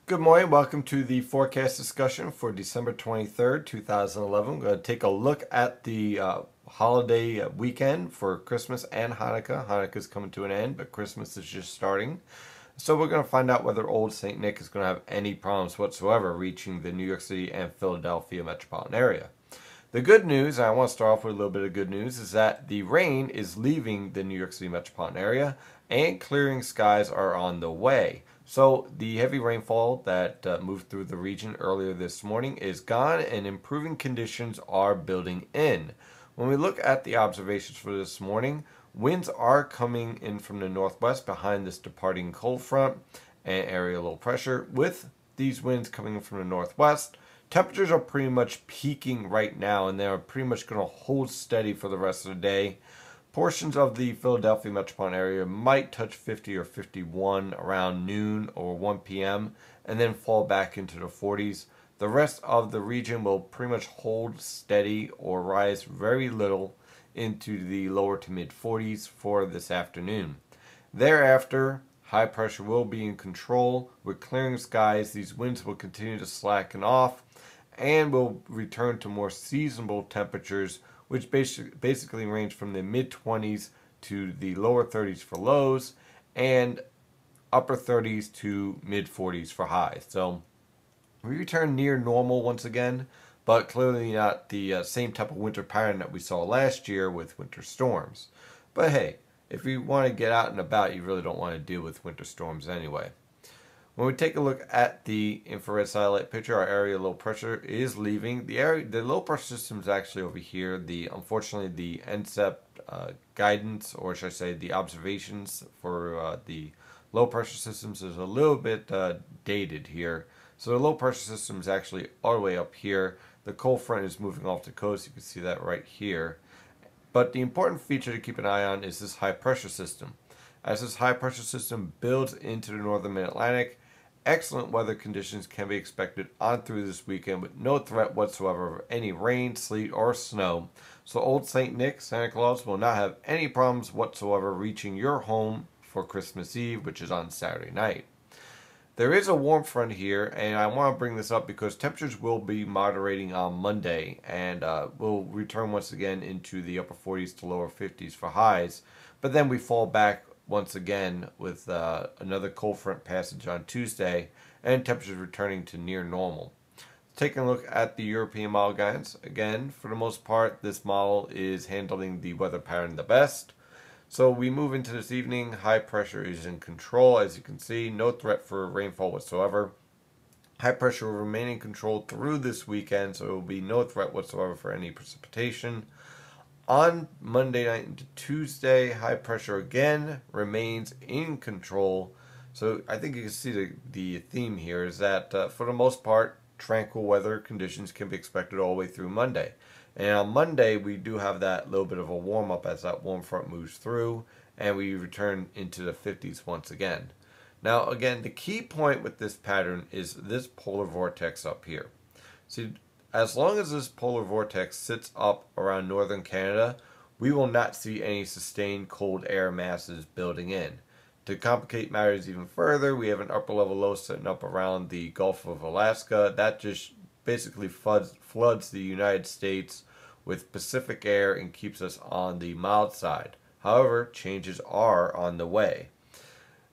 Good morning. Welcome to the forecast discussion for December 23rd, 2011. We're going to take a look at the holiday weekend for Christmas and Hanukkah. Hanukkah is coming to an end, but Christmas is just starting. So we're going to find out whether Old St. Nick is going to have any problems whatsoever reaching the New York City and Philadelphia metropolitan area. The good news, and I want to start off with a little bit of good news, is that the rain is leaving the New York City metropolitan area and clearing skies are on the way. So the heavy rainfall that moved through the region earlier this morning is gone and improving conditions are building in. When we look at the observations for this morning, winds are coming in from the northwest behind this departing cold front and area low pressure. With these winds coming in from the northwest, temperatures are pretty much peaking right now and they're pretty much going to hold steady for the rest of the day. Portions of the Philadelphia metropolitan area might touch 50 or 51 around noon or 1 p.m. and then fall back into the 40s. The rest of the region will pretty much hold steady or rise very little into the lower to mid 40s for this afternoon. Thereafter, high pressure will be in control. With clearing skies, these winds will continue to slacken off and will return to more seasonable temperatures, which basically range from the mid-20s to the lower 30s for lows and upper 30s to mid-40s for highs. So we return near normal once again, but clearly not the same type of winter pattern that we saw last year with winter storms. But hey, if you want to get out and about, you really don't want to deal with winter storms anyway. When we take a look at the infrared satellite picture, our area low pressure is leaving. The low pressure system is actually over here. Unfortunately, the NCEP guidance, or should I say the observations for the low pressure systems is a little bit dated here. So the low pressure system is actually all the way up here. The cold front is moving off the coast. You can see that right here. But the important feature to keep an eye on is this high pressure system. As this high pressure system builds into the northern mid-Atlantic, excellent weather conditions can be expected on through this weekend with no threat whatsoever of any rain, sleet, or snow. So Old St. Nick, Santa Claus, will not have any problems whatsoever reaching your home for Christmas Eve, which is on Saturday night. There is a warm front here, and I want to bring this up because temperatures will be moderating on Monday and will return once again into the upper 40s to lower 50s for highs. But then we fall back once again with another cold front passage on Tuesday and temperatures returning to near normal. Taking a look at the European model guidance, again, for the most part, this model is handling the weather pattern the best. So we move into this evening, high pressure is in control, as you can see, no threat for rainfall whatsoever. High pressure will remain in control through this weekend, so there will be no threat whatsoever for any precipitation. On Monday night into Tuesday, high pressure again remains in control. So I think you can see the theme here is that for the most part, tranquil weather conditions can be expected all the way through Monday. And on Monday, we do have that little bit of a warm-up as that warm front moves through, and we return into the 50s once again. Now, again, the key point with this pattern is this polar vortex up here. See, as long as this polar vortex sits up around northern Canada, we will not see any sustained cold air masses building in. To complicate matters even further, we have an upper level low sitting up around the Gulf of Alaska. That just basically floods the United States with Pacific air and keeps us on the mild side. However, changes are on the way.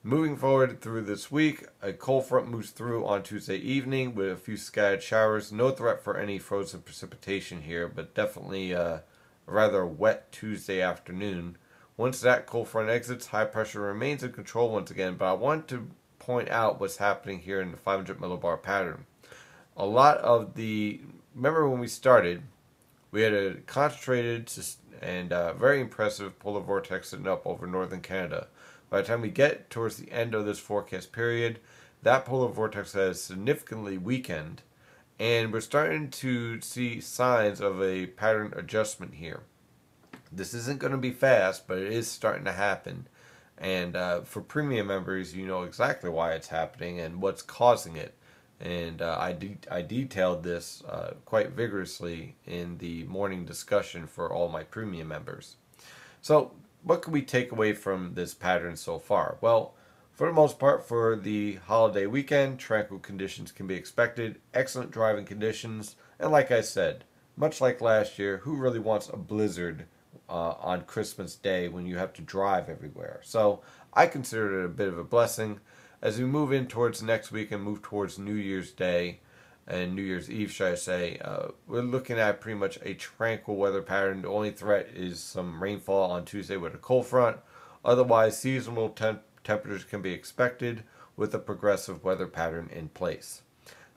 Moving forward through this week, a cold front moves through on Tuesday evening with a few scattered showers. No threat for any frozen precipitation here, but definitely a rather wet Tuesday afternoon. Once that cold front exits, high pressure remains in control once again, but I want to point out what's happening here in the 500 millibar pattern. A lot of remember when we started, we had a concentrated and very impressive polar vortex sitting up over northern Canada. By the time we get towards the end of this forecast period, that polar vortex has significantly weakened, and we're starting to see signs of a pattern adjustment here. This isn't going to be fast, but it is starting to happen. And for premium members, you know exactly why it's happening and what's causing it. And I detailed this quite vigorously in the morning discussion for all my premium members. So what can we take away from this pattern so far? Well, For the most part, for the holiday weekend, tranquil conditions can be expected, excellent driving conditions, and like I said, much like last year, who really wants a blizzard on Christmas Day when you have to drive everywhere? So I consider it a bit of a blessing. As we move in towards next week and move towards New Year's Day and New Year's Eve, should I say, we're looking at pretty much a tranquil weather pattern. The only threat is some rainfall on Tuesday with a cold front. Otherwise, seasonal temperatures can be expected with a progressive weather pattern in place.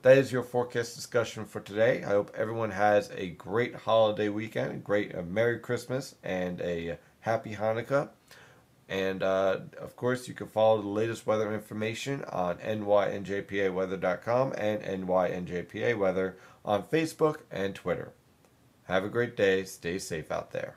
That is your forecast discussion for today. I hope everyone has a great holiday weekend, a Merry Christmas, and a Happy Hanukkah. And of course, you can follow the latest weather information on nynjpaweather.com and nynjpaweather on Facebook and Twitter. Have a great day. Stay safe out there.